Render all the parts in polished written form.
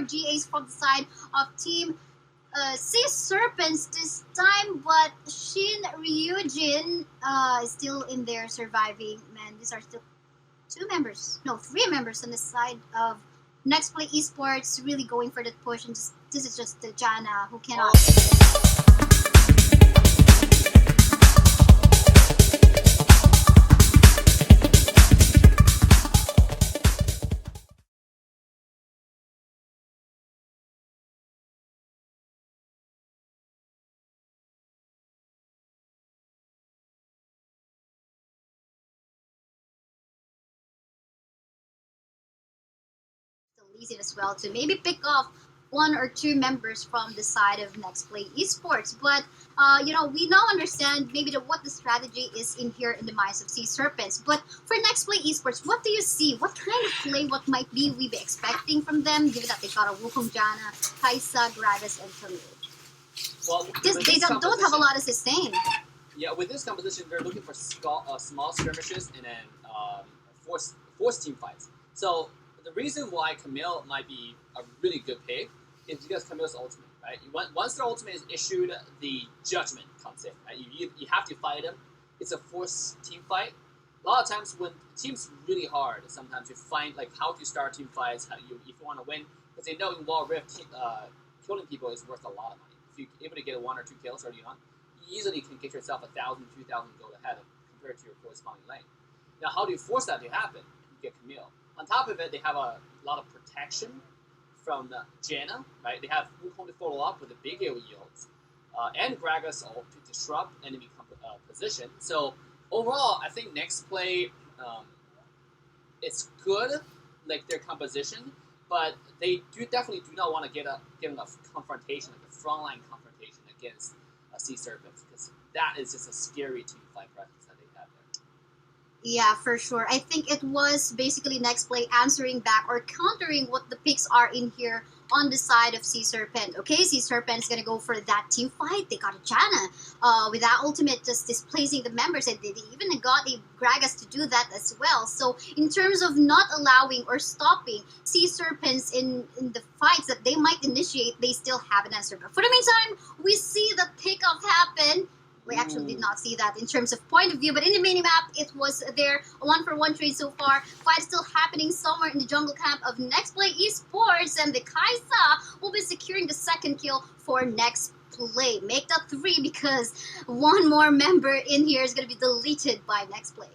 GAs from the side of Team Sea Serpents this time, but Shin Ryujin is still in there surviving. Man, these are still three members on the side of Next Play Esports really going for that push, and this is just the Jana who cannot. Easy as well to maybe pick off one or two members from the side of Next Play Esports. But we now understand maybe what the strategy is in here in the minds of Sea Serpents. But for Next Play Esports, what do you see? What kind of play, what might we be expecting from them, given that they got a Wukong Jana, Kaisa, Gragas, and Camille? Well, they don't have a lot of sustain. Yeah, with this composition, they're looking for small skirmishes and then force team fights. So the reason why Camille might be a really good pick is because Camille's ultimate, right? Once their ultimate is issued, the judgment comes in, right? You have to fight them. It's a forced team fight. A lot of times when teams really hard, sometimes you find like how to start team fights, if you want to win, because they know in Wall Rift, killing people is worth a lot of money. If you're able to get 1 or 2 kills early on, you easily can get yourself 1,000, 2,000 gold ahead compared to your corresponding lane. Now, how do you force that to happen? You get Camille. On top of it, they have a lot of protection from Janna, right? They have Wukong to follow up with the big AoE yields, and Gragas ult to disrupt enemy position. So overall, I think Next Play, it's good, like their composition, but they definitely do not want to get a confrontation, like a frontline confrontation against Sea Serpents, because that is just a scary team fight presence. Yeah, for sure. I think it was basically Next Play answering back or countering what the picks are in here on the side of Sea Serpent. Okay, Sea Serpent is going to go for that team fight. They got a Jana with that ultimate just displacing the members, and they even got a Gragas to do that as well. So in terms of not allowing or stopping Sea Serpents in the fights that they might initiate, they still have an answer. But for the meantime, we see the pickup happen. We actually did not see that in terms of point of view, but in the mini-map, it was there, a 1-for-1 trade so far. Fight still happening somewhere in the jungle camp of Next Play Esports, and the Kaisa will be securing the second kill for Next Play. Make that 3 because one more member in here is going to be deleted by Next Play.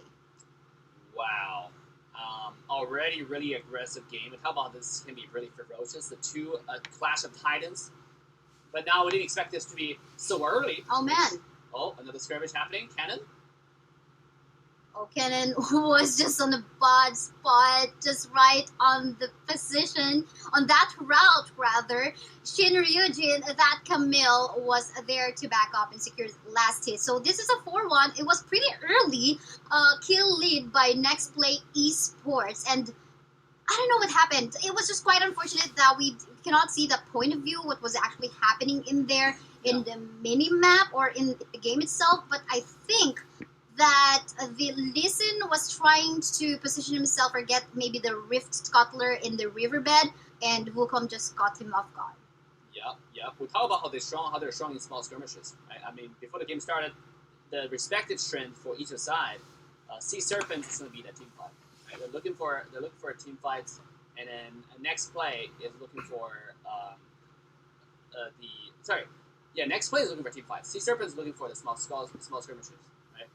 Wow. Already really aggressive game, and how about this can be really ferocious? The two Clash of Titans, but now we didn't expect this to be so early. Oh man. Oh, another skirmish happening. Cannon? Oh, Cannon was just on the bad spot, just right on the position, on that route, rather. Shin Ryujin, that Camille, was there to back up and secure the last hit. So this is a 4-1. It was pretty early kill lead by Next Play Esports. And I don't know what happened. It was just quite unfortunate that we cannot see the point of view, what was actually happening in there in the mini-map or in the game itself. But I think that the Lee Sin was trying to position himself or get maybe the Rift Scuttler in the riverbed, and Wukong just caught him off guard. Yeah. We talk about how they're strong in small skirmishes. Right? I mean, before the game started, the respective strength for each side, Sea Serpents is going to be that team fight. Right? They're looking for a team fight, and then Next Play is looking for Next Play is looking for team fights. Sea Serpent is looking for the small skirmishes, right?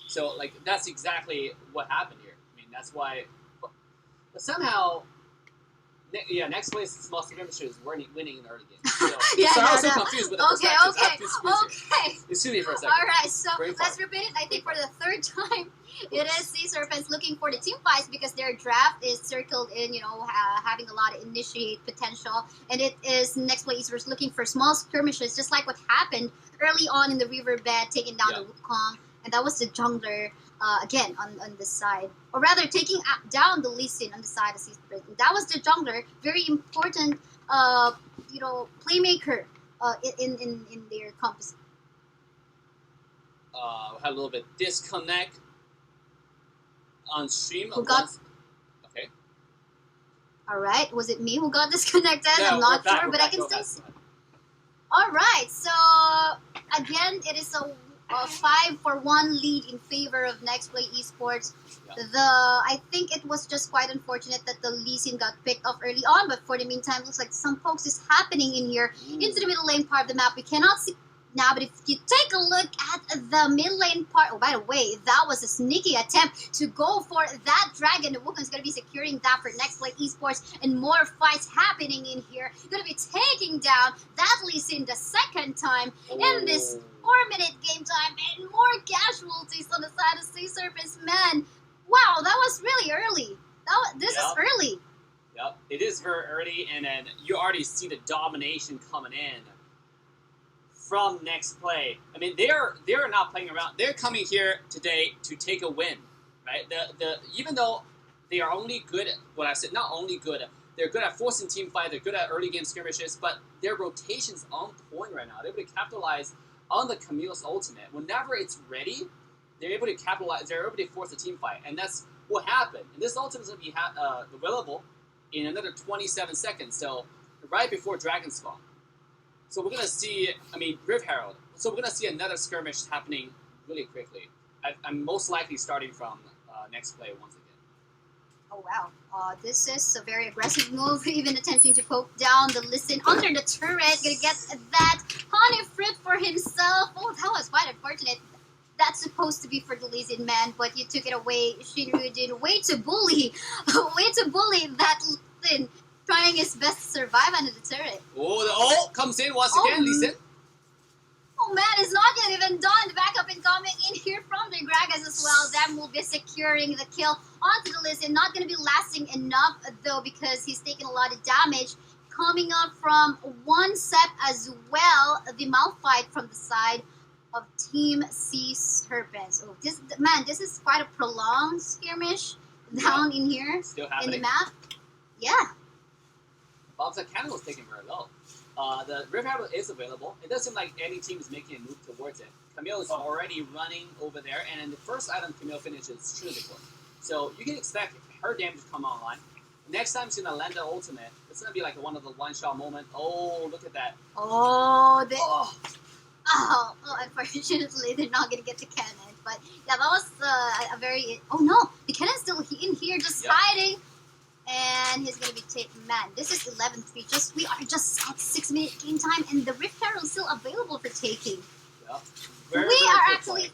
So like that's exactly what happened here. I mean, that's why. But somehow, Next Play's small skirmishes weren't winning in the early game. So, I was so confused with the perspectives. Okay. Excuse me for a second. All right, so let's repeat it. I think for the third time, it is Sea Serpents looking for the team fights because their draft is circled in, having a lot of initiate potential, and it is Next Play Esports looking for small skirmishes, just like what happened early on in the riverbed, taking down the Wukong, and that was the jungler. Again, on this side, or rather taking down the Lee Sin on the side of Sea Serpents. That was the jungler, very important, playmaker in their compass. We had a little bit disconnect on stream. Okay. All right, was it me who got disconnected? No, I'm not we're back, sure, we're but I back, can go still ahead. see. All right, so again, it is a 5-1 lead in favor of Next Play Esports. Yeah. I think it was just quite unfortunate that the Lee Sin got picked off early on, but for the meantime, looks like some pokes is happening in here into the middle lane part of the map. We cannot see now, but if you take a look at the mid lane part, oh, by the way, that was a sneaky attempt to go for that dragon. The Wukong's going to be securing that for Next Play Esports, and more fights happening in here. Going to be taking down that Lee Sin the second time in this 4-minute game time, and more casualties on the side of Sea Serpents. Man, wow, that was really early. This is early. Yep, it is very early, and then you already see the domination coming in from Next Play. I mean, they're not playing around. They're coming here today to take a win, right? Even though they are only good at what I said, not only good, they're good at forcing team fight, they're good at early game skirmishes, but their rotation's on point right now. They're able to capitalize on the Camille's ultimate. Whenever it's ready, they're able to capitalize, they're able to force a team fight, and that's what happened. And this ultimate is going to be available in another 27 seconds, so right before Dragon Spawn. So we're going to see, Rift Herald. So we're going to see another skirmish happening really quickly. I'm most likely starting from Next Play once again. Oh, wow. This is a very aggressive move, even attempting to poke down the Lee Sin under the turret. Gonna get that honey fruit for himself. Oh, that was quite unfortunate. That's supposed to be for the Lee Sin, man, but you took it away. Shinryu did way to bully that Lee Sin, trying his best to survive under the turret. Oh, the ult comes in once again, Lee Sin. Oh man, it's not yet even done. The backup incoming in here from the Gragas as well. Them will be securing the kill onto the Lee Sin. Not going to be lasting enough though, because he's taking a lot of damage. Coming up from one Sep as well, the Malphite from the side of Team Sea Serpents. Oh, this is quite a prolonged skirmish down in here in the map. Yeah. Bob's cannon was taken very low. The Rift Herald is available. It doesn't seem like any team is making a move towards it. Camille is already running over there, and then the first item Camille finishes is Trinity. So you can expect her damage to come online. Next time she's going to land the ultimate, it's going to be like one of the one-shot moment. Oh, look at that. Unfortunately, they're not going to get the cannon. But yeah, that was a very... Oh no, the cannon's still in here just hiding. And he's going to be taking... Man, this is 11-3. We are just at 6-minute game time, and the Rift Herald is still available for taking. Yeah. We are actually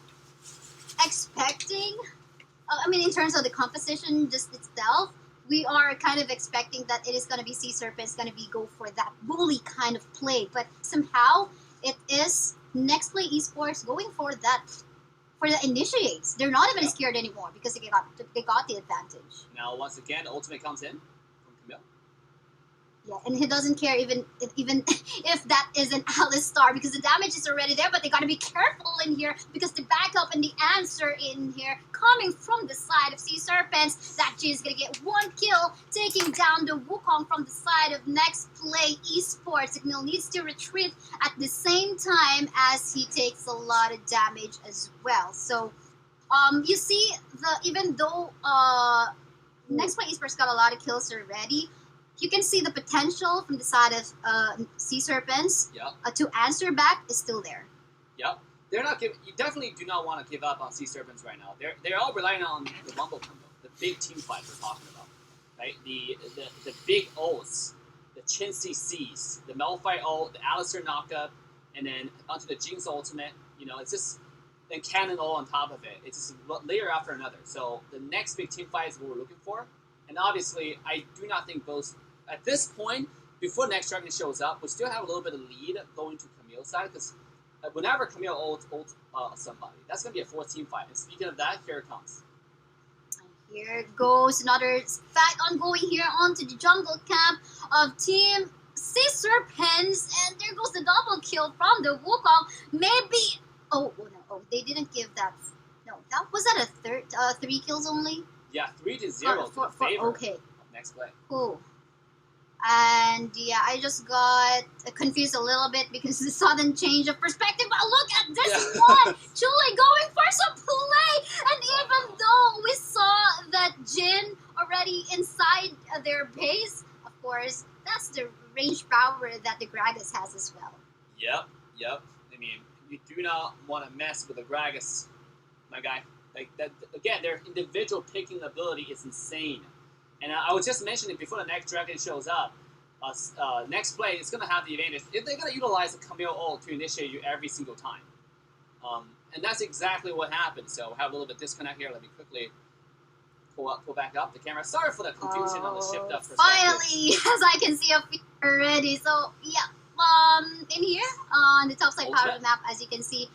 expecting... in terms of the composition just itself, we are kind of expecting that it is going to be Sea Serpents going to be go for that bully kind of play. But somehow, it is Next Play Esports going for that... For the initiates, they're not even scared anymore because they got the advantage. Now, once again, the ultimate comes in from Camille. Yeah, and he doesn't care even if that is an Alistar, because the damage is already there, but they gotta be careful in here because the backup and the answer in here coming from the side of Sea Serpents. That G is gonna get one kill, taking down the Wukong from the side of Next Play Esports. Camille needs to retreat at the same time as he takes a lot of damage as well. So, you see, even though Next Play Esports got a lot of kills already, you can see the potential from the side of Sea Serpents to answer back is still there. Yep. They're not giving. You definitely do not want to give up on Sea Serpents right now. They're all relying on the Rumble combo, the big team fight we're talking about, right? The big ults, the Chin CCs, the Malphite ult, the Alistair knockup, and then onto the Jinx ultimate. It's just then cannon ult on top of it. It's just layer after another. So the next big team fight is what we're looking for. And obviously, I do not think both, at this point, before next Dragon shows up, we still have a little bit of lead going to Camille's side, because whenever Camille ults somebody, that's going to be a 4-team fight. And speaking of that, here it comes. Here goes another fight ongoing here onto the jungle camp of Team Sea Serpents, and there goes the double kill from the Wukong. Maybe, they didn't give that. No, was that a 3 kills only? Yeah, 3-0 for favor of Next Play. Cool. And yeah, I just got confused a little bit because the sudden change of perspective. But look at this one! Julie going for some play! And even though we saw that Jin already inside their base. Of course, that's the range power that the Gragas has as well. Yep. I mean, you do not want to mess with the Gragas, my guy. Like that again, their individual picking ability is insane. And I was just mentioning before the next dragon shows up, next play is going to have the advantage if they're going to utilize the Camille ult to initiate you every single time. And that's exactly what happened. So we have a little bit of disconnect here. Let me quickly pull back up the camera. Sorry for the confusion on the shift up perspective. Finally, as I can see up here already. So yeah, in here on the top side part of the map, as you can see,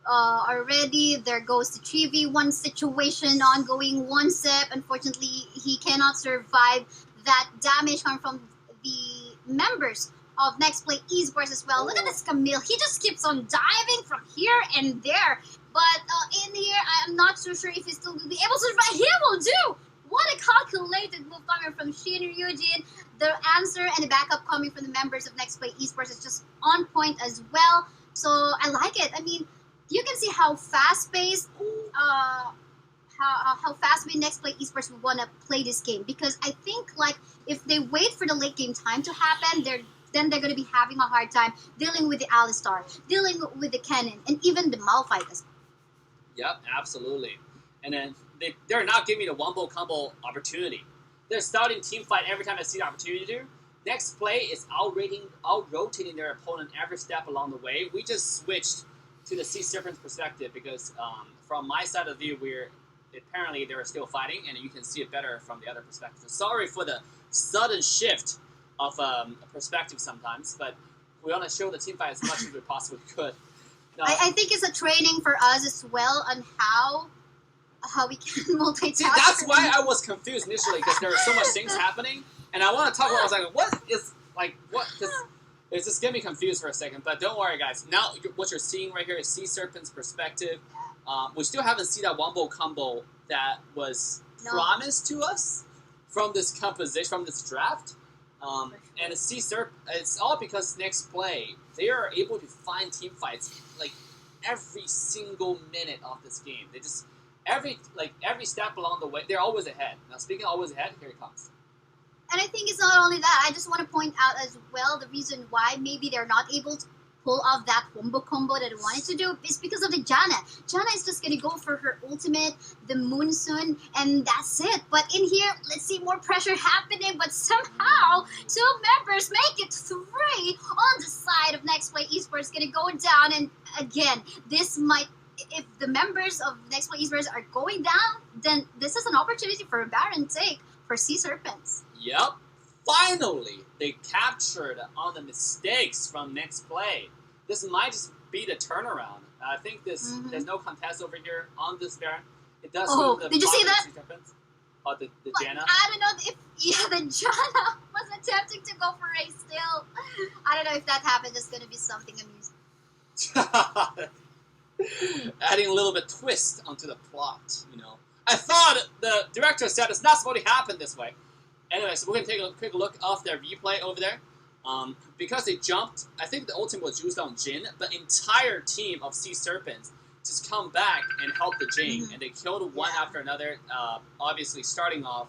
already there goes the 3v1 situation ongoing. One Sep, unfortunately, he cannot survive that damage coming from the members of Next Play Esports as well. Look at this Camille. He just keeps on diving from here and there. But in here, I'm not so sure if he still will be able to survive. He will do! What a calculated move coming from Shin Ryujin. The answer and the backup coming from the members of Next Play Esports is just on point as well. So I like it. I mean, you can see how fast-paced, how fast-paced Next Play Esports would want to play this game. Because I think, like, if they wait for the late game time to happen, then they're going to be having a hard time dealing with the Alistar, dealing with the Cannon, and even the Malphite as well. Yep, absolutely. And then they're not giving me the wombo combo opportunity. They're starting team fight every time I see the opportunity to. Next play is out-rotating their opponent every step along the way. We just switched to the Sea Serpents perspective because from my side of the view, apparently they're still fighting, and you can see it better from the other perspective. So sorry for the sudden shift of perspective sometimes, but we want to show the team fight as much as we possibly could. I think it's a training for us as well on how we can multitask. See, that's why I was confused initially, because there are so much things happening, and I want to talk about. I was like, what? Because it's just getting me confused for a second. But don't worry, guys. Now what you're seeing right here is Sea Serpent's perspective. We still haven't seen that wombo combo that was promised to us from this composition, from this draft. And Sea Serpent, it's all because next play they are able to find team fights like every single minute of this game. They just every step along the way, they're always ahead. Now, speaking of always ahead, here it comes. And I think it's not only that. I just want to point out as well the reason why maybe they're not able to pull off that wombo combo that they wanted to do is because of the Janna. Janna is just going to go for her ultimate, the Moonsun, and that's it. But in here, let's see more pressure happening, but somehow two members make it 3 on the side of Next Play Esports going to go down. And again, this might, if the members of Next Play Esports are going down, then this is an opportunity for a Baron take for Sea Serpents. Yep. Finally, they captured on the mistakes from next play. This might just be the turnaround. I think there's no contest over here on this Baron. It does. Did you see that? The Janna. I don't know if the Janna was attempting to go for a steal. I don't know if that happened. It's going to be something amusing. Adding a little bit twist onto the plot, you know. I thought the director said it's not supposed to happen this way. Anyway, so we're going to take a quick look of their replay over there. Because they jumped, I think the ultimate was used on Jhin, the entire team of Sea Serpents just come back and help the Jhin, and they killed one after another, obviously starting off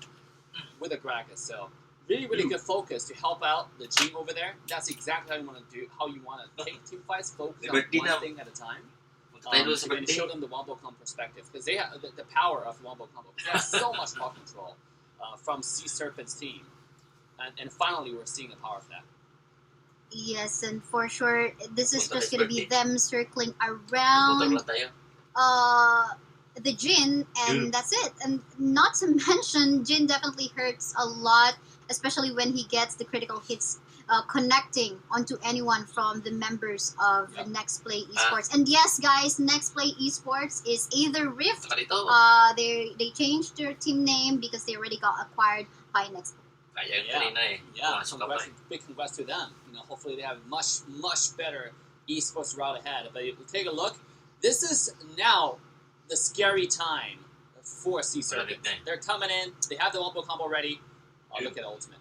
with a Gragas. So really, really good focus to help out the Jhin over there. That's exactly how you want to do, how you want to take team fights, focus on one thing at a time. And show them the wombo combo perspective, because they have the power of wombo combo. They have so much more control from Sea Serpent's team, and finally we're seeing the power of that. Yes, and for sure, this is just going to be them circling around the Jhin, and that's it. And not to mention, Jhin definitely hurts a lot, especially when he gets the critical hits connecting onto anyone from the members of Next Play Esports. And yes, guys, Next Play Esports is Aether Rift. They changed their team name because they already got acquired by Next Play. Big congrats to them. You know, hopefully they have much better esports route ahead. But if you take a look, this is now the scary time for Sea Serpents. They're coming in. They have the wombo combo ready. Look at ultimate.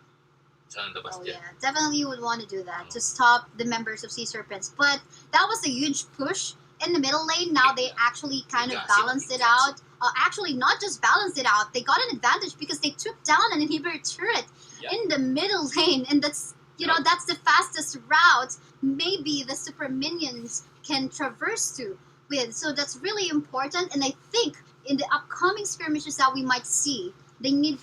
Oh yeah, definitely you would want to do that to stop the members of Sea Serpents. But that was a huge push in the middle lane. Now they actually kind of balanced it out actually not just balanced it out, they got an advantage because they took down an inhibitor turret in the middle lane, and that's that's the fastest route maybe the super minions can traverse to with. So that's really important, and I think in the upcoming skirmishes that we might see, they need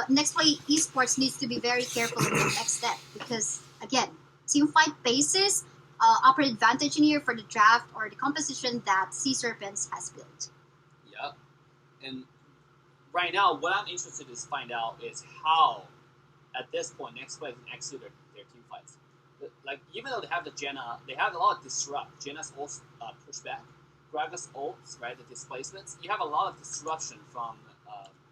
Next Play Esports needs to be very careful in the next step because again, team fight bases offer advantage in here for the draft or the composition that Sea Serpents has built. Yep. And right now, what I'm interested in is find out is how, at this point, Next Play can execute their team fights. Like, even though they have the Jenna, they have a lot of disrupt. Jenna's ult pushback, Gragas ults, right, the displacements. You have a lot of disruption from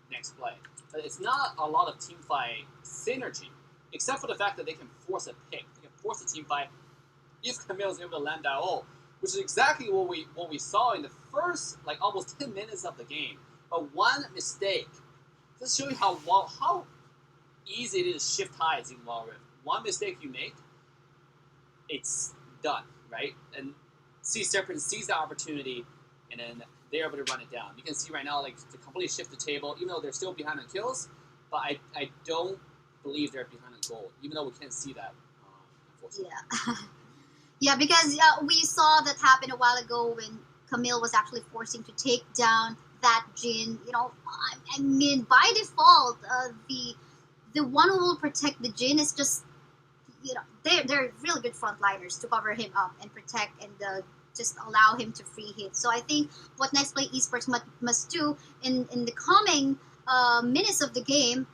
Next Play. But it's not a lot of team fight synergy, except for the fact that they can force a pick. They can force a team fight if Camille is able to land that ult, which is exactly what we saw in the first, like, almost 10 minutes of the game. But one mistake, just show you how easy it is to shift tides in Wild Rift. One mistake you make, it's done, right? And Sea Serpent sees the opportunity, and then they're able to run it down. You can see right now, like, to completely shift the table, even though they're still behind on kills, but I don't believe they're behind on gold, even though we can't see that, unfortunately. Yeah. Yeah, because we saw that happen a while ago when Camille was actually forcing to take down that Jhin. I mean, by default, the one who will protect the Jhin is just, they're really good frontliners to cover him up and protect and just allow him to free hit. So I think what Next Play Esports must do in the coming minutes of the game,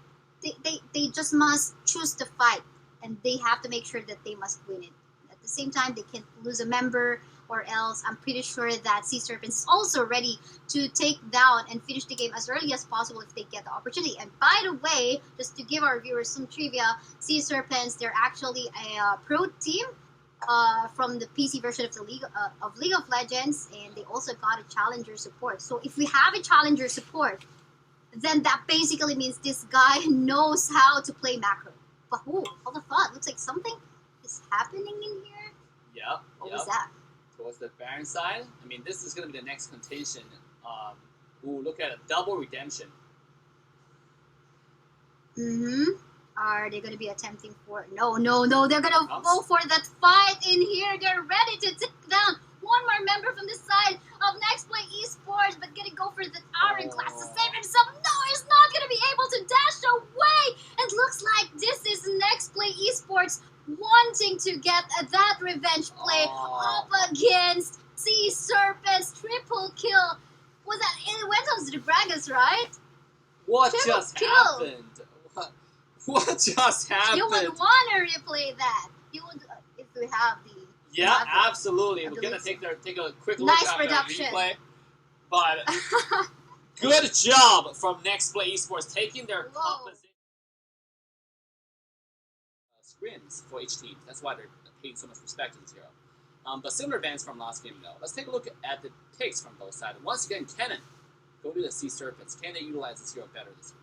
they just must choose to fight, and they have to make sure that they must win it. At the same time, they can't lose a member, or else I'm pretty sure that Sea Serpents is also ready to take down and finish the game as early as possible if they get the opportunity. And by the way, just to give our viewers some trivia, Sea Serpents, they're actually a pro team from the PC version of the League of Legends, and they also got a challenger support. So if we have a challenger support, then that basically means this guy knows how to play macro. But hold the thought, looks like something is happening in here. Yep. What was that? Towards the Baron side, I mean, this is going to be the next contention. We'll look at a double redemption. Mm-hmm. Are they going to be attempting for... No. They're going to go for that fight in here. They're ready to take down one more member from the side of Next Play Esports, but going to go for the Hourglass to save himself. No, he's not going to be able to dash away. It looks like this is Next Play Esports wanting to get that revenge play up against Sea Serpents. Triple kill. Was that... It went on to the Bragas, right? What just happened? What just happened? You would want to replay that. You would, if we have the... Yeah, absolutely. We're going to take a quick look at the replay. But good job from Next Play Esports taking their composition scrims for each team. That's why they're paying so much respect to the hero. But similar bans from last game, though. Let's take a look at the picks from both sides. Once again, Kennen, go to the Sea Serpents. Can they utilize this hero better this game?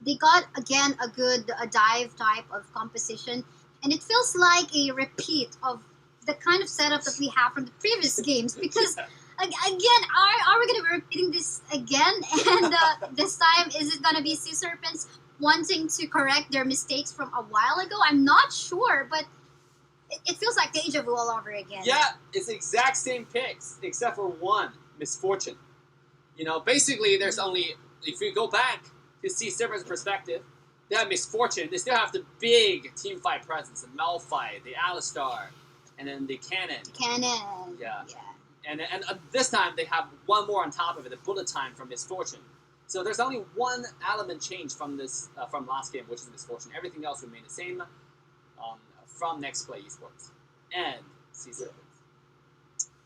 They got, again, a dive type of composition, and it feels like a repeat of the kind of setup that we have from the previous games, because, again, are we going to be repeating this again? And this time, is it going to be Sea Serpents wanting to correct their mistakes from a while ago? I'm not sure, but it feels like deja vu all over again. Yeah, it's the exact same picks, except for one, Misfortune. Basically, there's only, if you go back to see Serpent's perspective, they have Misfortune. They still have the big team fight presence, the Malphite, the Alistar, and then the Cannon. Yeah. And this time they have one more on top of it, the Bullet Time from Misfortune. So there's only one element change from this from last game, which is Misfortune. Everything else remained the same from Next Play Esports and Sea Serpents.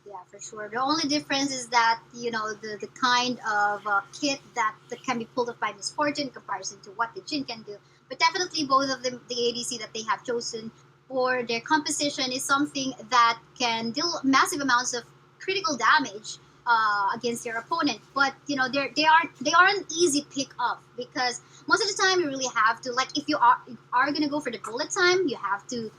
Yeah, for sure. The only difference is that, the kind of kit that can be pulled off by Misfortune in comparison to what the Jhin can do. But definitely both of them, the ADC that they have chosen for their composition is something that can deal massive amounts of critical damage against their opponent. But, they are an easy pick up, because most of the time you really have to, like, if you are going to go for the bullet time, you have to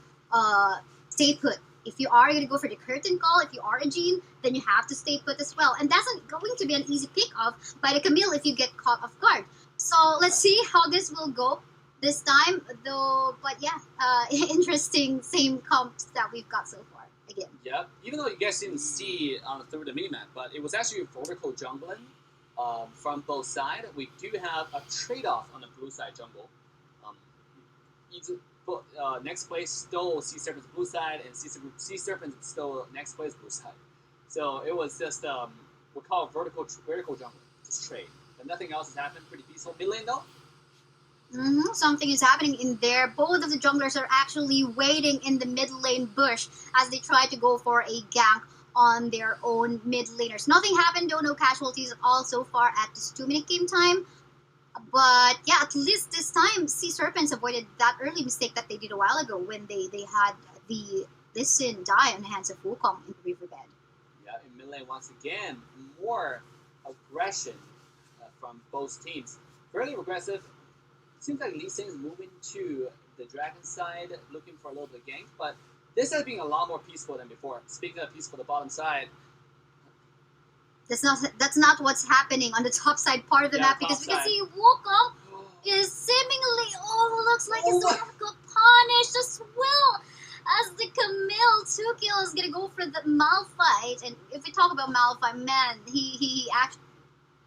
stay put. If you are going to go for the curtain call, if you are a Jean, then you have to stay put as well. And that's not going to be an easy pick off by the Camille if you get caught off guard. So let's see how this will go this time, though. But yeah, interesting same comps that we've got so far again. Yeah, even though you guys didn't see through the minimap, but it was actually vertical jungling from both sides. We do have a trade-off on the blue side jungle. Um, next place stole Sea Serpent's blue side, and Sea Serpent stole next place blue side. So it was just we call it vertical jungle, just trade. But nothing else has happened. Pretty peaceful. Mid lane though. Something is happening in there. Both of the junglers are actually waiting in the mid lane bush as they try to go for a gank on their own mid laners. Nothing happened though, no casualties at all so far at this 2-minute game time. But yeah, at least this time, Sea Serpents avoided that early mistake that they did a while ago when they had the Listen die on the hands of Wukong in the riverbed. Yeah, in mid lane once again, more aggression from both teams. Fairly aggressive. Seems like Lee Sin is moving to the dragon side, looking for a little bit of gank, but this has been a lot more peaceful than before. Speaking of peaceful, the bottom side. That's not what's happening on the top side part of the map, because we can see Wukong is seemingly looks like he's going to get punished as well as the Camille 2 kill is gonna go for the Malphite. And if we talk about Malphite, man, he actually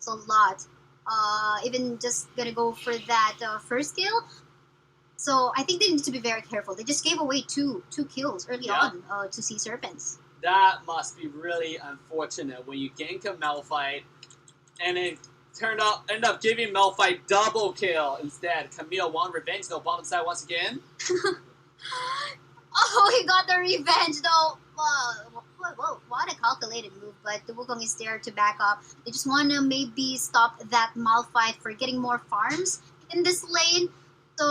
a lot. Even just gonna go for that first kill. So I think they need to be very careful. They just gave away two kills early on to Sea Serpents. That must be really unfortunate when you gank a Malphite and it end up giving Malphite double kill instead. Camille won revenge though, bottom side once again. He got the revenge though. Whoa, what a calculated move, but the Wukong is there to back up. They just want to maybe stop that Malphite for getting more farms in this lane. So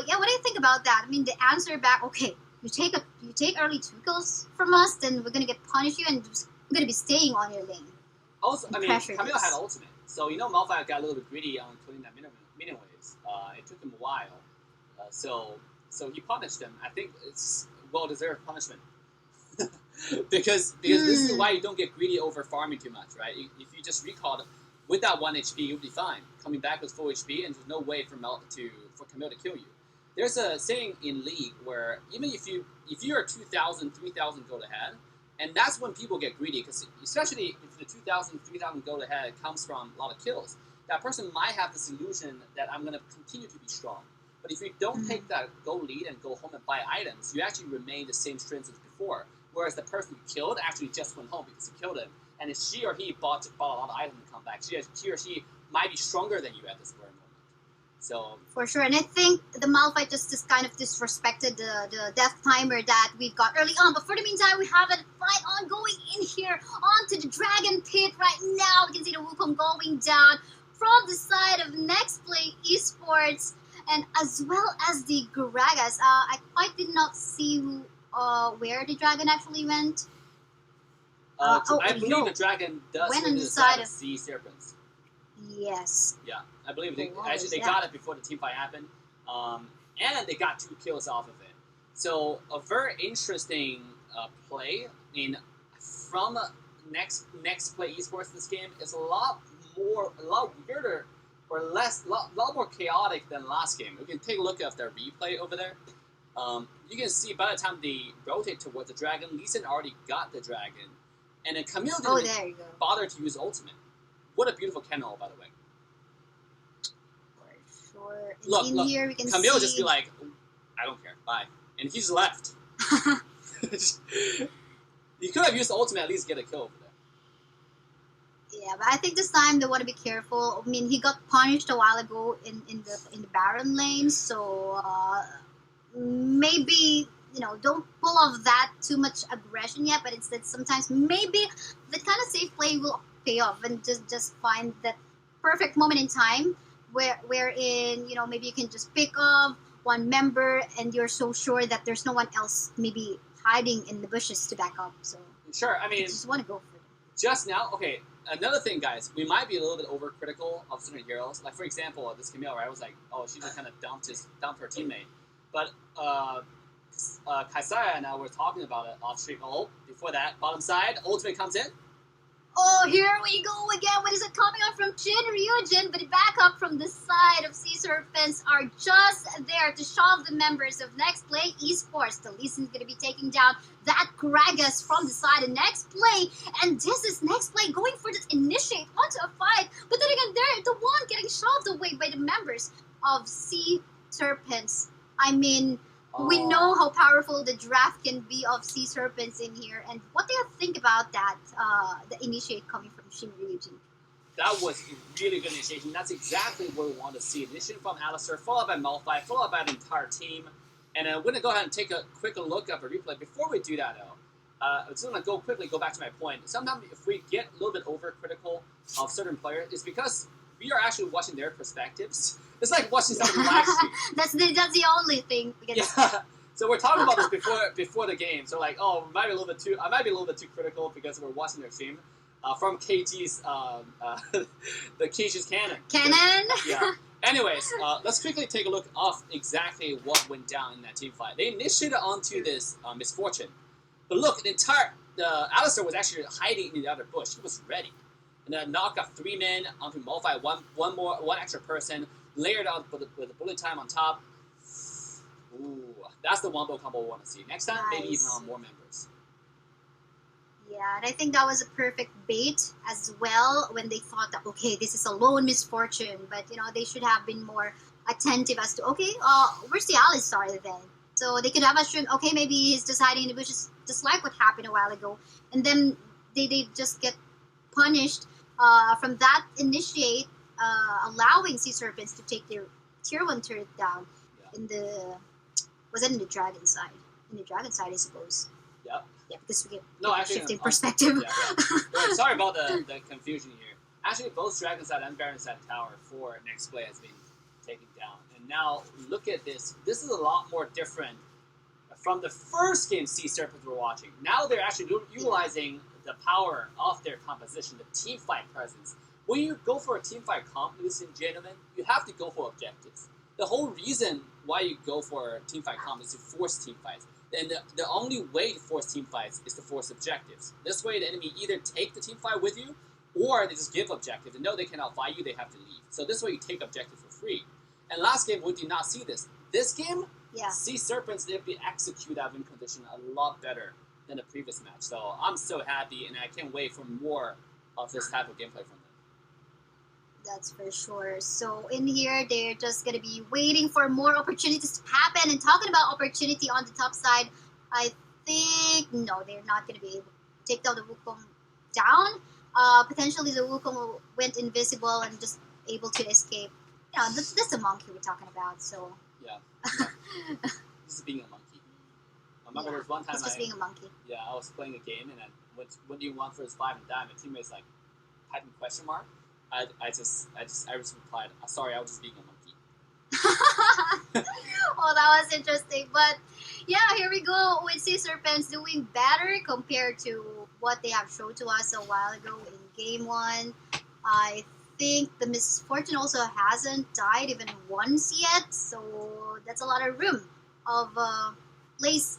yeah, what do you think about that? I mean, the answer back, okay, you take early 2 kills from us, then we're gonna get punish you, and we're gonna be staying on your lane. Also, I mean, Camille had ultimate, so you know Malphite got a little bit greedy on killing that minion waves. It took him a while, so he punished them. I think it's well-deserved punishment. because this is why you don't get greedy over farming too much, right? If you just recalled with that 1 HP, you'll be fine. Coming back with full HP, and there's no way for Camille to kill you. There's a saying in League where even if you're 2,000, 3,000 gold ahead, and that's when people get greedy, because especially if the 2,000, 3,000 gold ahead comes from a lot of kills, that person might have this illusion that I'm going to continue to be strong. But if you don't take that gold lead and go home and buy items, you actually remain the same strength as before. Whereas the person you killed actually just went home because you killed him. And if she or he bought a lot of items to come back, she or she might be stronger than you at this very moment. So for sure, and I think the Malphite just kind of disrespected the death timer that we've got early on. But for the meantime, we have a fight ongoing in here onto the Dragon Pit right now. We can see the Wukong going down from the side of Next Play Esports, and as well as the Gragas. I quite did not see where the dragon actually went. I believe the dragon does went on the side of Sea Serpents. Yes. Yeah, I believe they got it before the team fight happened, and they got 2 kills off of it. So a very interesting play from next play esports. This game is a lot weirder or a lot more chaotic than last game. We can take a look at their replay over there. You can see by the time they rotate towards the dragon, Lee Sin already got the dragon, and then Camille didn't bother to use ultimate. What a beautiful cannon, by the way. For sure. Look, here we can Camille see... just be like, I don't care, bye. And he just left. You could have used the ultimate at least get a kill over there. Yeah, but I think this time they want to be careful. I mean, he got punished a while ago in the Baron lane, so maybe, don't pull off that too much aggression yet, but instead sometimes maybe the kind of safe play will pay off, and just find that perfect moment in time wherein maybe you can just pick off one member and you're so sure that there's no one else maybe hiding in the bushes to back up. So sure, I mean, you just want to go for it. Just now, okay. Another thing, guys, we might be a little bit overcritical of certain heroes. Like for example, this Camille, right? I was like, oh, she just kind of dumped her teammate, but Kaisaya and I were talking about it off stream. Oh, before that, bottom side, ultimate comes in. Oh, here we go again. What is it coming up from Jin Ryujin? But back up from the side of Sea Serpents are just there to shove the members of Next Play Esports. The Lee Sin's going to be taking down that Gragas from the side of Next Play. And this is Next Play going for this initiate onto a fight. But then again, they're the one getting shoved away by the members of Sea Serpents. I mean, we know how powerful the draft can be of Sea Serpents in here, and what do you think about that, the initiate coming from Shin Ryujin? That was a really good initiation. That's exactly what we want to see. Initiation from Alistair, followed by Malphite, followed by the entire team. And we're going to go ahead and take a quick look at the replay. Before we do that, though, I just want to quickly go back to my point. Sometimes if we get a little bit overcritical of certain players, it's because we are actually watching their perspectives. It's like watching somebody live stream. That's the only thing. Yeah. So we're talking about this before the game. So like, I might be a little bit too critical because we're watching their stream from KG's the KG's canon. Canon. Yeah. Anyways, let's quickly take a look of exactly what went down in that team fight. They initiated onto this misfortune, but look, Alistair was actually hiding in the other bush. He was ready. And then knock off 3 men onto Malphite, one extra person, layered on with the bullet time on top. Ooh, that's the wombo combo we want to see. Next time, maybe even on more members. Yeah, and I think that was a perfect bait as well when they thought that, okay, this is a lone misfortune, but, they should have been more attentive as to, okay, where's the Alistar then? So they could have assumed, okay, maybe he's just hiding in the bushes, just like what happened a while ago. And then they just get punished from that initiate, allowing Sea Serpents to take their tier 1 turret down in the... Was it in the dragon side? In the dragon side, I suppose. Yep. Yeah, because we get actually, shifting perspective. Yeah. Sorry about the confusion here. Actually, both dragon side and baron side tower for Next Play has been taken down. And now, look at this. This is a lot more different from the first game Sea Serpents were watching. Now they're actually utilizing the power of their composition, the team fight presence. When you go for a team fight comp, ladies and gentlemen, you have to go for objectives. The whole reason why you go for team fight comp is to force team fights. And the only way to force team fights is to force objectives. This way the enemy either take the team fight with you, or they just give objectives. And no, they cannot fight you, they have to leave. So this way you take objectives for free. And last game, we did not see this. This game, Sea Serpents, they'll be execute that win condition a lot better than the previous match. So I'm so happy, and I can't wait for more of this type of gameplay from them. That's for sure. So in here, they're just going to be waiting for more opportunities to happen. And talking about opportunity on the top side, I think, no, they're not going to be able to take down the Wukong down. Potentially the Wukong went invisible and just able to escape. That's the monkey we're talking about, so... Yeah. This is being a monkey. I remember there was one time being a monkey. Yeah, I was playing a game, and then what do you want for his 5 and dime? My teammate's like, typing question mark. I just replied, sorry, I was just being a monkey. Oh, that was interesting. But yeah, here we go with Sea Serpents doing better compared to what they have shown to us a while ago in Game 1. I think the Misfortune also hasn't died even once yet, so that's a lot of room of a place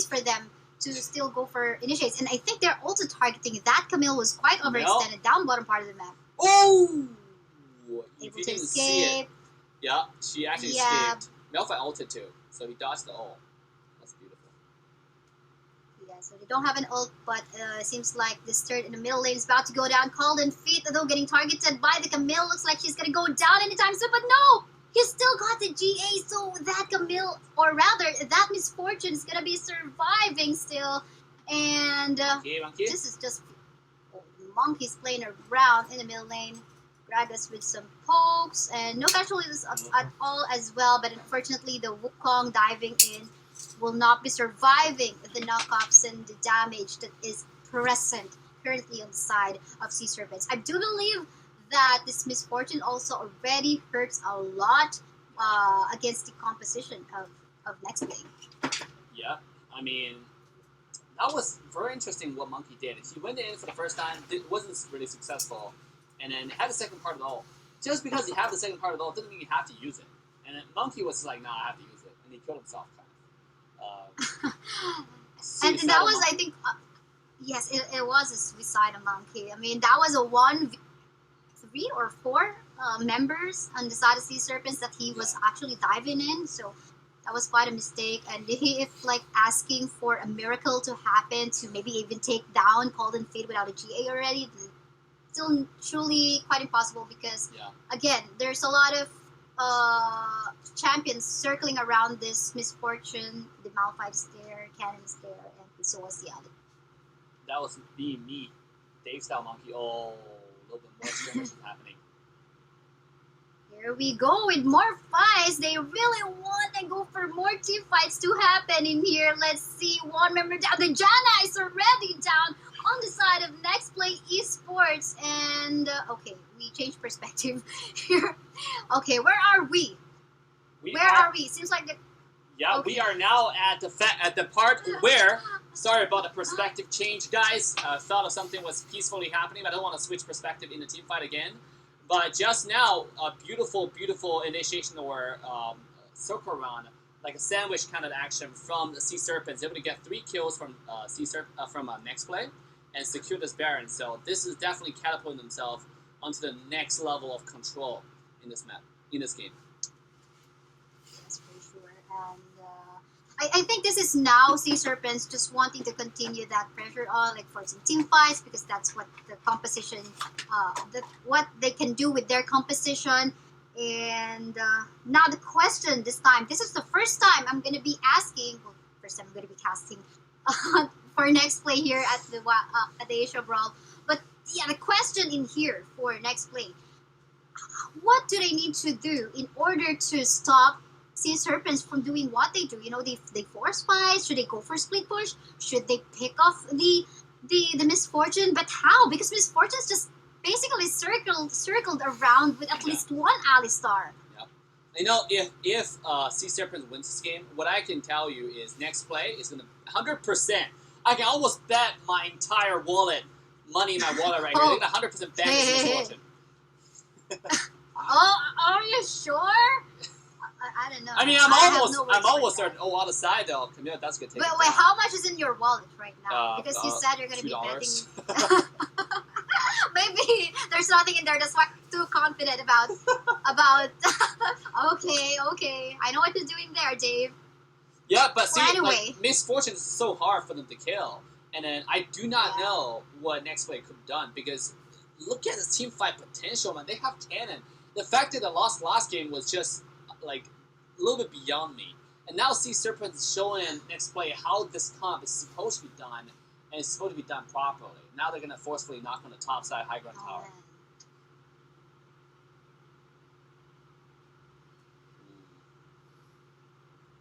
for them to still go for initiates. And I think they're also targeting that Camille was quite overextended down bottom part of the map. Oh! Able to escape. Yeah, she actually escaped. Malphite ulted too, so he dodged the ult. That's beautiful. Yeah, so they don't have an ult, but it seems like this turret in the middle lane is about to go down. Called and Feet, though, getting targeted by the Camille. Looks like she's going to go down anytime soon, but no! He still got the GA, so that Camille, or rather, that Misfortune is going to be surviving still. And Monkey. This is just... Monkeys playing around in the middle lane. Gragas with some pokes and no casualties at all as well, but unfortunately the Wukong diving in will not be surviving the knockoffs and the damage that is present currently on the side of Sea Serpents. I do believe that this Misfortune also already hurts a lot against the composition of Next Play. Yeah, I mean, that was very interesting what Monkey did. He went in for the first time, wasn't really successful, and then had the second part of the ult. Just because you have the second part of the ult doesn't mean you have to use it. And then Monkey was like, nah, I have to use it. And he killed himself, kind And that suicidal was, I monkey. think, yes, it was a suicidal monkey. I mean, that was a 1v3 or 4 members on the side of Sea Serpents that he was actually diving in. So that was quite a mistake. And if like asking for a miracle to happen to maybe even take down Cold and Fade without a GA already, still truly quite impossible because again, there's a lot of champions circling around this Misfortune. The Malphite is there, Cannon is there, and so was the other. That was being me, Dave style monkey. Oh, a little bit more skirmishes happening. Here we go with more fights. They really want to go for more team fights to happen in here. Let's see. One member down. The Janna is already down on the side of Next Play Esports. And, okay, we changed perspective here. Okay, where are we? Where are we? Seems like the... Yeah, we are now at the part where... Sorry about the perspective change, guys. Thought of something was peacefully happening, but I don't want to switch perspective in the team fight again. But just now, a beautiful, beautiful initiation or circle run, like a sandwich kind of action from the Sea Serpents, able to get 3 kills from Next Play and secure this Baron. So this is definitely catapulting themselves onto the next level of control in this map, in this game. Yes, for sure. And I think this is now Sea Serpents just wanting to continue that pressure on, like for some team fights, because that's what the composition, what they can do with their composition. And now the question this time, this is the first time I'm going to be asking, well, first time I'm going to be casting for Next Play here at the Asia Brawl. But yeah, the question in here for Next Play, what do they need to do in order to stop Sea Serpents from doing what they do? You know, they force fights. Should they go for split push? Should they pick off the Misfortune? But how? Because Misfortune's just basically circled around with at least one Alistar. Yeah. You know, if Sea Serpents wins this game, what I can tell you is Next Play is gonna 100%. I can almost bet my entire money in my wallet right here. They're gonna 100% bet this Misfortune. Oh, are you sure? I don't know. I mean, I'm almost certain. Oh, on the side though, Camille, that's good. Wait, how much is in your wallet right now? Because you said you're going to be betting. Maybe there's nothing in there. That's why I'm too confident about. Okay. I know what you're doing there, Dave. Yeah, but see, anyway, like, Misfortune is so hard for them to kill, and then I do not know what Next Play could have done because look at the team fight potential, man. They have cannon. The fact that they lost last game was just like a little bit beyond me. And now Sea Serpents is showing Next Play how this comp is supposed to be done, and it's supposed to be done properly. Now they're going to forcefully knock on the top side high ground tower.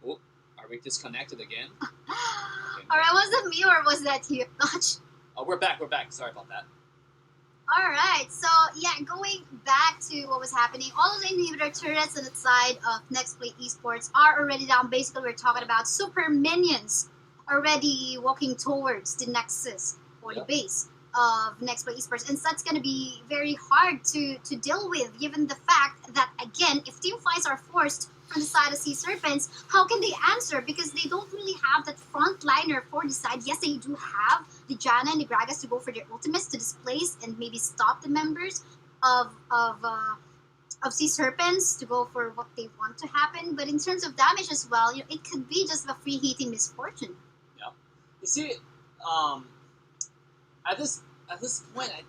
Oh, are we disconnected again? Okay, alright, was that me or was that you? Oh, we're back. Sorry about that. Alright, so yeah, going back to what was happening, all of the inhibitor turrets on the side of Next Play Esports are already down. Basically, we're talking about super minions already walking towards the Nexus or the base of Next Play Esports. And that's going to be very hard to deal with, given the fact that, again, if team fights are forced from the side of Sea Serpents, how can they answer? Because they don't really have that frontliner for the side. Yes, they do have the Janna and the Gragas to go for their ultimates to displace and maybe stop the members of Sea Serpents to go for what they want to happen. But in terms of damage as well, you know, it could be just a free hitting Misfortune. Yeah, you see, at this point, I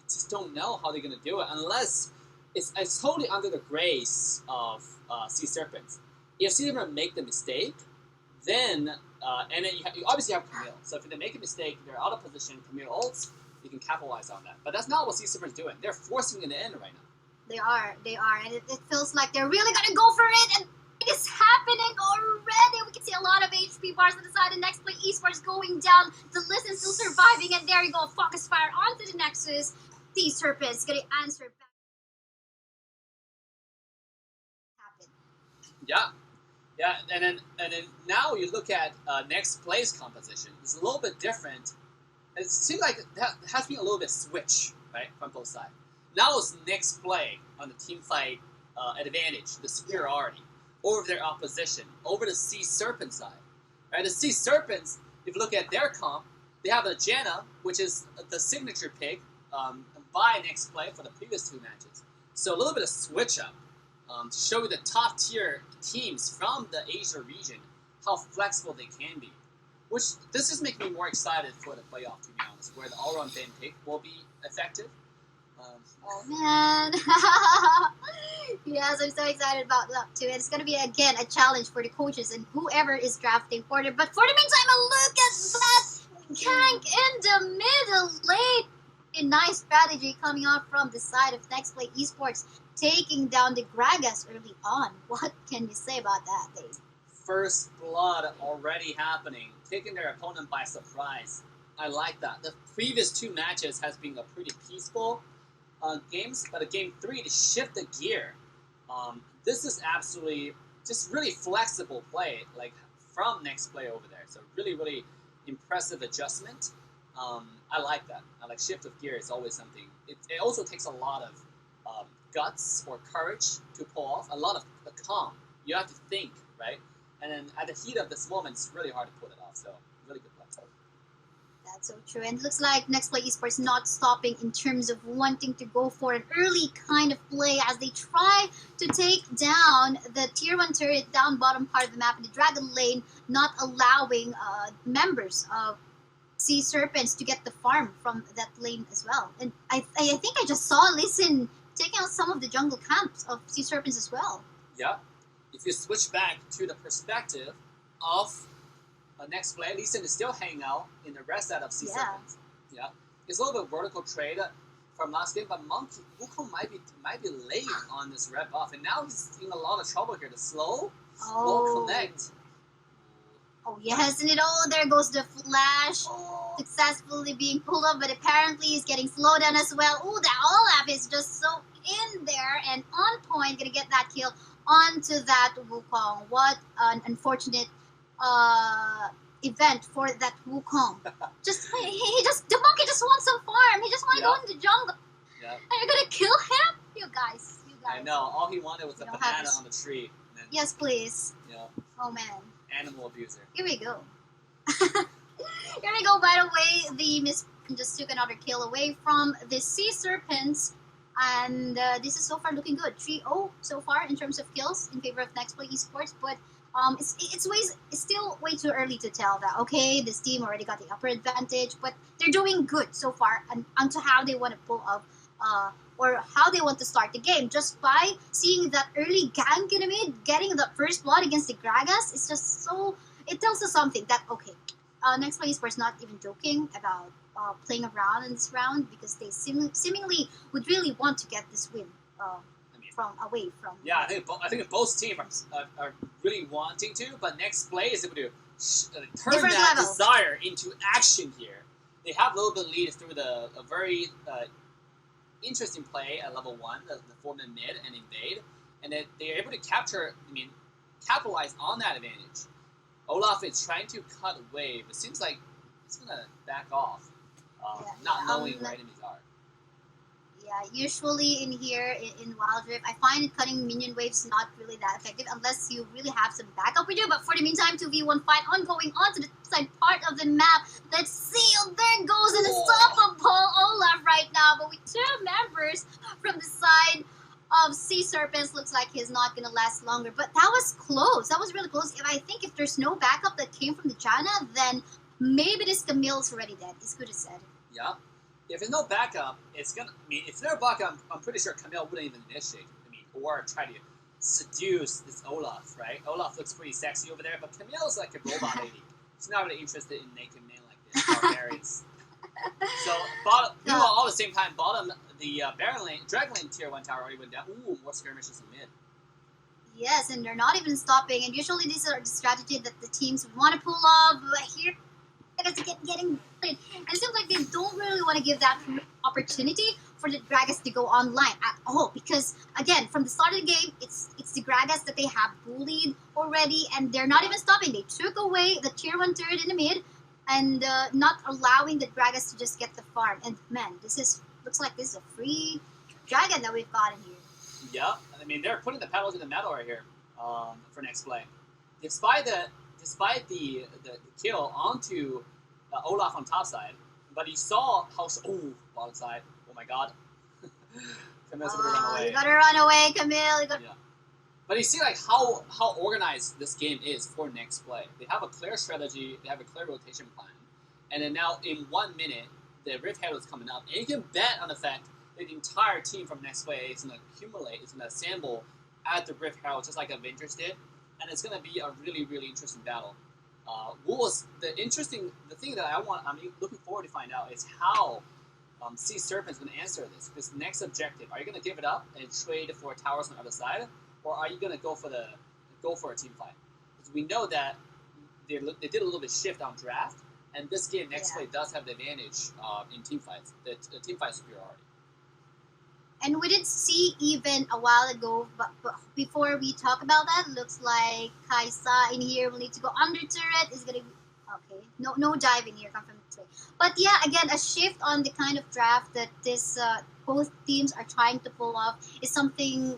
just don't know how they're gonna do it unless it's totally under the grace of Sea Serpents. If Sea Serpents make the mistake, then and then you obviously have Camille. So if they make a mistake, they're out of position. Camille ults, you can capitalize on that. But that's not what Sea Serpents doing. They're forcing it in right now. They are, and it feels like they're really gonna go for it, and it is happening already. We can see a lot of HP bars on the side, and Next Play Esports going down. The Listen still surviving, and there you go, focus fire onto the Nexus. Sea Serpents gonna answer back. Yeah, and then now you look at Next Play's composition. It's a little bit different. It seems like that has been a little bit switch, right, from both sides. Now it's Next Play on the team fight advantage, the superiority. over their opposition, over the Sea Serpent side. Right? The Sea Serpents, if you look at their comp, they have a Janna, which is the signature pick by next play for the previous two matches. So a little bit of switch up to show you the top tier teams from the Asia region, how flexible they can be. Which, this just makes me more excited for the playoff, to be honest, where the all-around ban pick will be effective. Oh man. Yes, I'm so excited about that too. It's gonna be again a challenge for the coaches and whoever is drafting for them. But for the meantime, a look at that gank in the middle lane. A nice strategy coming out from the side of Next Play Esports, taking down the Gragas early on. What can you say about that, Dave? First blood already happening, taking their opponent by surprise. I like that. The previous two matches has been a pretty peaceful games, but game 3 to shift the gear. This is absolutely just really flexible play, like from Next Play over there. So really, really impressive adjustment. I like that. I like shift of gear is always something. It also takes a lot of guts or courage to pull off. A lot of the calm. You have to think, right? And then at the heat of this moment, it's really hard to pull it off. So really good play. That's so true. And it looks like Next Play Esports not stopping in terms of wanting to go for an early kind of play as they try to take down the Tier 1 turret down bottom part of the map in the Dragon Lane, not allowing members of Sea Serpents to get the farm from that lane as well. And I think I just saw Lee Sin taking out some of the jungle camps of Sea Serpents as well. Yeah. If you switch back to the perspective of Next Play, Lee Sin is still hanging out in the rest side of Sea Serpents. Yeah. It's a little bit vertical trade from last game, but Monkey Wukong might be late on this red buff, and now he's in a lot of trouble here. The slow will connect. Oh yes, and there goes the flash, successfully being pulled up, but apparently he's getting slowed down as well. Oh, that Olaf is just so in there and on point, gonna get that kill onto that Wukong. What an unfortunate event for that Wukong. The monkey just wants some farm. He just want to go in the jungle. Yeah. And you're gonna kill him, you guys. I know. All he wanted was a banana on the tree. And then, yes, please. Yeah. Oh man. Animal abuser. Here we go. Here we go. By the way, the Miss just took another kill away from the Sea Serpents. And this is so far looking good. 3-0 so far in terms of kills in favor of Next Play Esports. But it's still way too early to tell that, okay, this team already got the upper advantage. But they're doing good so far and onto how they want to pull up or how they want to start the game. Just by seeing that early gank in the mid, getting the first blood against the Gragas, it's just so... It tells us something that, okay, Next Play Esports not even joking about playing around in this round because they seemingly would really want to get this win away from... Yeah, I think both teams are really wanting to, but Next Play is able to turn Different that level. desire into action here. They have a little bit of lead through a very... interesting play at level 1, the form in mid and invade, and that they're able to capitalize on that advantage. Olaf is trying to cut wave. It seems like it's gonna back off, not knowing where enemies are. Yeah, usually in here in Wild Rift, I find cutting minion waves not really that effective unless you really have some backup with you. But for the meantime, 2v1 fight ongoing onto the side part of the map. Let's see. Oh, there goes an unstoppable Olaf right now. But with two members from the side of Sea Serpents, looks like he's not going to last longer. But that was close. That was really close. I think if there's no backup that came from the Janna, then maybe this Camille's already dead. It's good to said. Yeah. If there's no backup, it's gonna. If there's no backup, I'm pretty sure Camille wouldn't even initiate. Or try to seduce this Olaf, right? Olaf looks pretty sexy over there, but Camille's like a robot lady. She's not really interested in naked men like this, barbarians. So, all at the same time, bottom, the Baron lane, Dragon lane tier 1 tower already went down. Ooh, more skirmishes in mid. Yes, and they're not even stopping. And usually these are the strategy that the teams want to pull off. But here, it's getting... And it seems like they don't really want to give that opportunity for the Gragas to go online at all. Because, again, from the start of the game, it's the Gragas that they have bullied already. And they're not even stopping. They took away the tier 1 turret in the mid. And not allowing the Gragas to just get the farm. And, man, looks like this is a free dragon that we've got in here. Yeah. They're putting the pedal to the metal right here. for next play. Despite the kill onto Olaf on top side, but he saw how bottom side. Oh my god, Camille's gonna run away. You gotta run away, Camille. Yeah. But you see like how organized this game is for next play. They have a clear strategy, they have a clear rotation plan, and then now in 1 minute the Rift Herald is coming up, and you can bet on the fact that the entire team from next play is gonna accumulate, is gonna assemble at the Rift Herald just like Avengers did, and it's gonna be a really interesting battle. The thing that I'm looking forward to find out is how Sea Serpent's going to answer this next objective. Are you going to give it up and trade for towers on the other side, or are you going to go for a team fight? Because we know that they did a little bit shift on draft, and this game next play does have the advantage in team fights, the team fight superiority. And we did see even a while ago, but before we talk about that, looks like Kaisa in here will need to go under turret. Is gonna be okay. No dive in here. Come from this way. But yeah, again, a shift on the kind of draft that this both teams are trying to pull off is something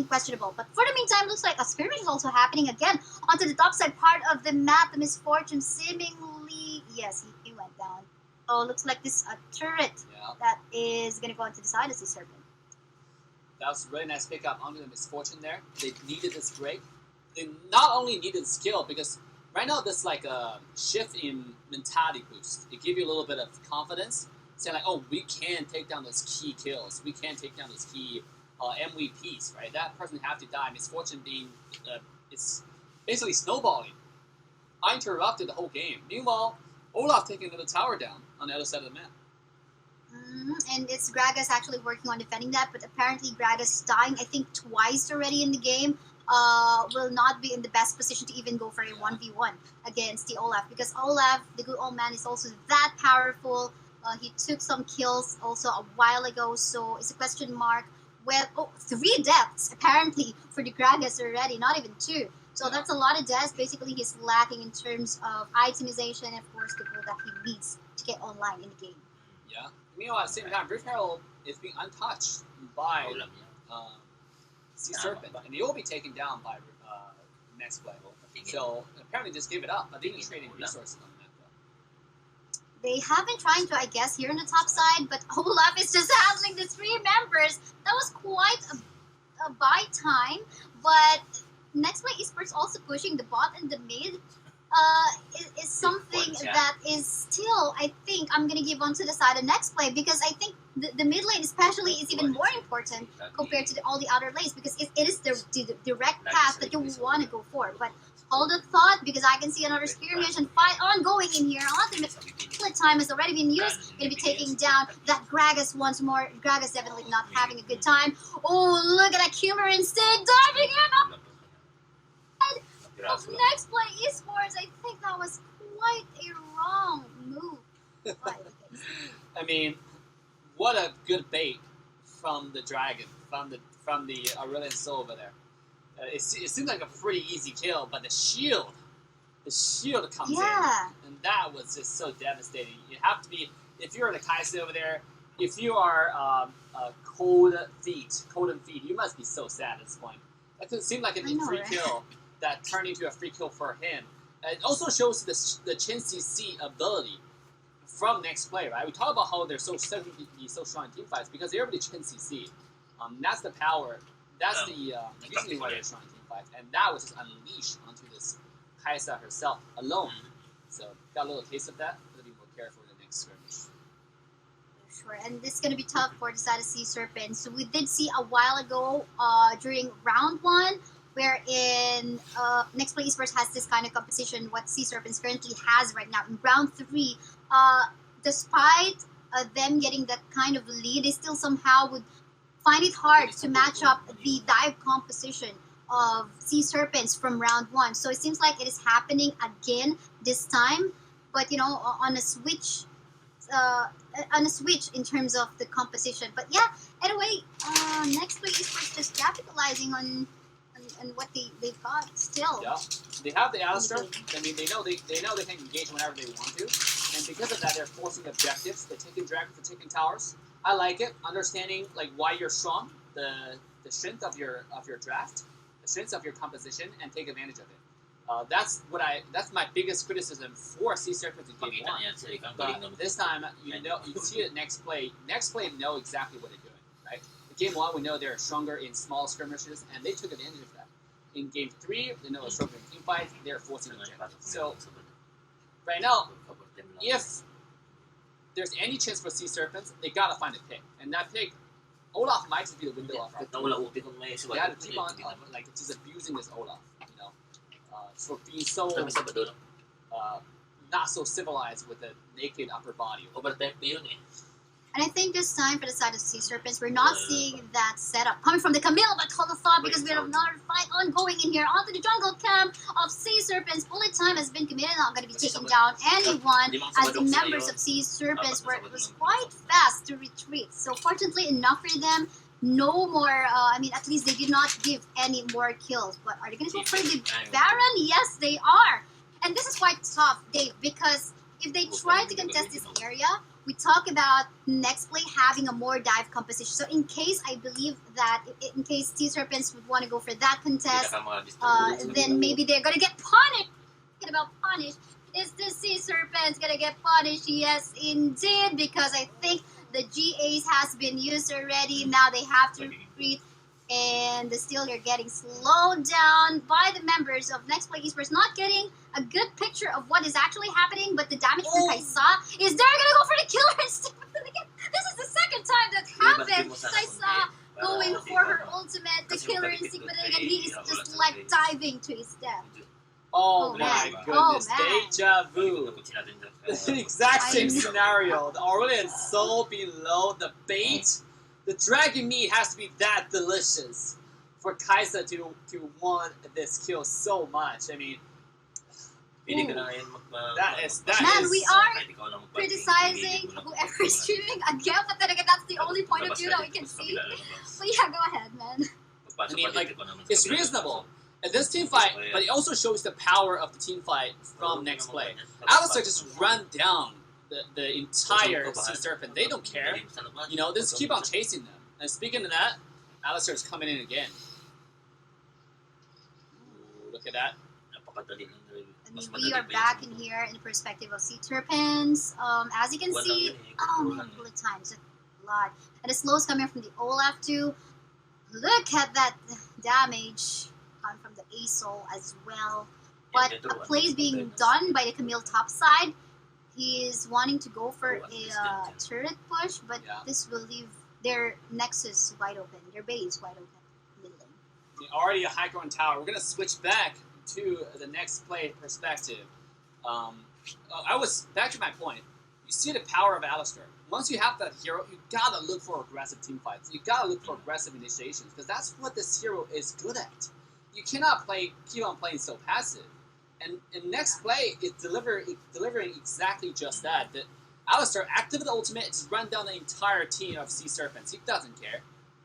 questionable. But for the meantime, looks like a skirmish is also happening again onto the top side part of the map. The Misfortune seemingly, yes, he went down. Oh, looks like this turret that is going to go onto the side of the Serpent. That was a really nice pickup onto the Misfortune there. They needed this break. They not only needed skill, because right now there's like a shift in mentality boost. It gives you a little bit of confidence, saying like, oh, we can take down those key kills. We can take down those key MVPs, right? That person have to die. Misfortune being, it's basically snowballing. I interrupted the whole game. Meanwhile, Olaf taking another tower down on the other side of the map. And it's Gragas actually working on defending that, but apparently Gragas dying, I think, twice already in the game, will not be in the best position to even go for a 1v1 against the Olaf, because Olaf, the good old man, is also that powerful. He took some kills also a while ago, so it's a question mark. Well, 3 deaths apparently for the Gragas already, not even 2. So that's a lot of deaths. Basically, he's lacking in terms of itemization and, of course, the goal that he needs to get online in the game. Yeah. Meanwhile, at the same time, Rift Herald is being untouched by Sea Serpent, and they will be taken down by next play. So apparently, just give it up, but they didn't trade any resources on the map. They have been trying to, I guess, here on the top side, but Olaf is just handling the 3 members. That was quite a buy time, but next play esports also pushing the bot and the mid is something that is still, I think, I'm going to give on to the side of next play, because I think the mid lane especially is even more important compared to all the other lanes, because it is the direct path that you want to go for. But hold the thought, because I can see another skirmish and fight ongoing in here. Ultimate time has already been used. Going to be taking down that Gragas once more. Gragas definitely not having a good time. Oh, look at that Kumar instead diving in up of next play esports. I think that was quite a wrong move. I mean, what a good bait from the dragon, from the Aurelian Soul over there. It seems like a pretty easy kill, but the shield comes in, and that was just so devastating. You have to be, if you're the Kaisa over there, if you are cold and feet, you must be so sad at this point. That could seem like a free kill that turned into a free kill for him. It also shows the Chin CC ability from next play, right? We talk about how they're so strong in team fights because they're really Chin CC. That's the power. That's the reason why they're strong in team fights, and that was just unleashed onto this Kaisa herself alone. So got a little taste of that. Gotta be more careful in the next skirmish. Sure, and this is gonna be tough for the side of Sea Serpent. So we did see a while ago during round 1, wherein Next Play Esports has this kind of composition, what Sea Serpents currently has right now. In round 3, despite them getting that kind of lead, they still somehow would find it hard to match up the dive composition of Sea Serpents from round 1. So it seems like it is happening again this time, but on a switch in terms of the composition. But yeah, anyway, Next Play Esports just capitalizing on what they've got still. Yeah, they have the Alistair. I mean, they know they can engage whenever they want to, and because of that, they're forcing objectives. They're taking dragons, they're taking towers. I like it, understanding like why you're strong, the strength of your draft, strengths of your composition and take advantage of it. That's my biggest criticism for Sea Serpents in game one. But this time, you see it next play. Next play know exactly what they're doing, right? In game one, we know they're stronger in small skirmishes, and they took advantage of that. In game three, they know they're stronger in team fights. They're forcing objectives. So right now, if there's any chance for Sea Serpents, they gotta find a pick, and that pick, Olaf might just be the window of opportunity. They have to keep on like just abusing this Olaf, for being so not so civilized with a naked upper body. And I think this time for the side of Sea Serpents, we're not seeing that setup coming from the Camille, but hold the thought because we have another fight ongoing in here. Onto the jungle camp of Sea Serpents. Bullet time has been committed, not going to be taking down anyone, as the members of Sea Serpents was quite fast to retreat. So fortunately enough for them, no more, at least they did not give any more kills. But are they going to go for the Baron? Yes, they are. And this is quite tough, Dave, because if they try to contest this area, we talk about next play having a more dive composition. So in case, I believe that in case Sea Serpents would want to go for that contest, then maybe they're going to get punished. Thinking about punished. Is the Sea Serpents going to get punished? Yes, indeed, because I think the GAs has been used already. Now they have to retreat. And still they're getting slowed down by the members of Next Play Esports, not getting a good picture of what is actually happening, but the damage from Kaisa is they're gonna go for the killer instead. This is the second time that happened. Kaisa going for her ultimate, the killer instinct, but then again he is just like diving to his death. Oh my goodness, deja vu. The exact same scenario. The Aurelion is so below the bait. The dragon meat has to be that delicious for Kaisa to want this kill so much. I mean, that is. Man, we are criticizing whoever is streaming again, but then again, that's the only point of view that we can see. But yeah, go ahead, man. I mean, like, it's reasonable. And this team fight, but it also shows the power of the team fight from Next Play. Alistair just run down the entire Sea Serpent. They don't care. They just keep on chasing them. And speaking of that, Alistair is coming in again. Ooh, look at that. I mean, we are back in here in the perspective of Sea Serpents. As you can see, man, bullet times a lot. And the slows coming from the Olaf too. Look at that damage coming from the Asol as well. But a play is being done by the Camille top side. He is wanting to go for a turret push, but this will leave their nexus wide open, their base wide open. Already a high ground tower. We're going to switch back to the Next Play perspective. I was back to my point. You see the power of Alistair. Once you have that hero, you gotta look for aggressive team fights. You gotta look for aggressive initiations because that's what this hero is good at. You cannot keep on playing so passive. And Next Play is delivering exactly just that. That Alistair activate the ultimate, just run down the entire team of Sea Serpents. He doesn't care,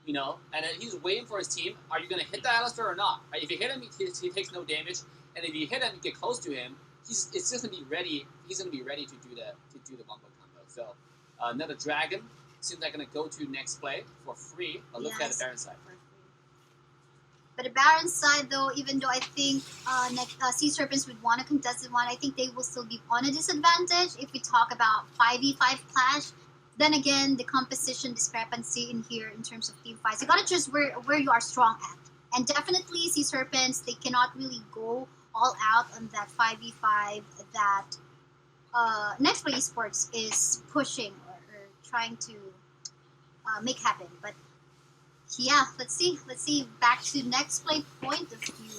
and then he's waiting for his team. Are you gonna hit the Alistair or not? Right? If you hit him, he takes no damage, and if you hit him, you get close to him. It's just gonna be ready. He's gonna be ready to do the combo. So another dragon seems like gonna go to Next Play for free. But look at the Baron side. But the Baron side, though, even though I think Sea Serpents would want to contest one, I think they will still be on a disadvantage if we talk about 5v5 clash. Then again, the composition discrepancy in here in terms of team fights. You gotta choose where you are strong at. And definitely Sea Serpents, they cannot really go all out on that 5v5 that Next Play Esports is pushing or trying to make happen. But yeah, let's see. Back to Next Play point of view.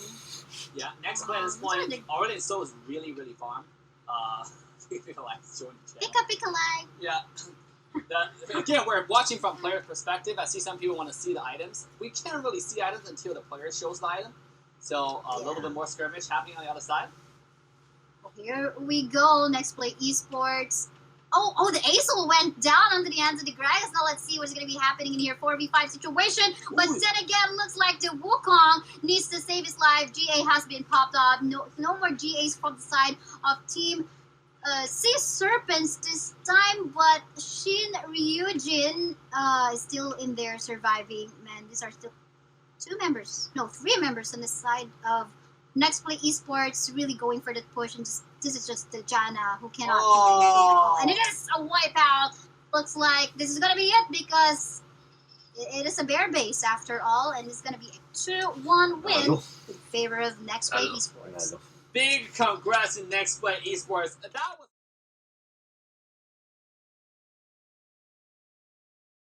Yeah, Next Play at this point, already so is really, really farm. Pika lag. Yeah. Again, we're watching from player perspective. I see some people want to see the items. We can't really see items until the player shows the item. So a little bit more skirmish happening on the other side. Well, here we go. Next Play Esports. Oh, the Asol went down under the hands of the Gragas. Now let's see what's going to be happening in here. 4v5 situation. But then again, looks like the Wukong needs to save his life. GA has been popped up. No more GAs from the side of Team Sea Serpents this time. But Shin Ryujin is still in there surviving. Man, these are still two members, no, three members on the side of Next Play Esports really going for the push, and this is just the Jana who cannot do anything at all. And it is a wipeout. Looks like this is gonna be it because it is a bear base after all, and it's gonna be a 2-1 win in favor of Next Play Esports. Big congrats to Next Play Esports. That was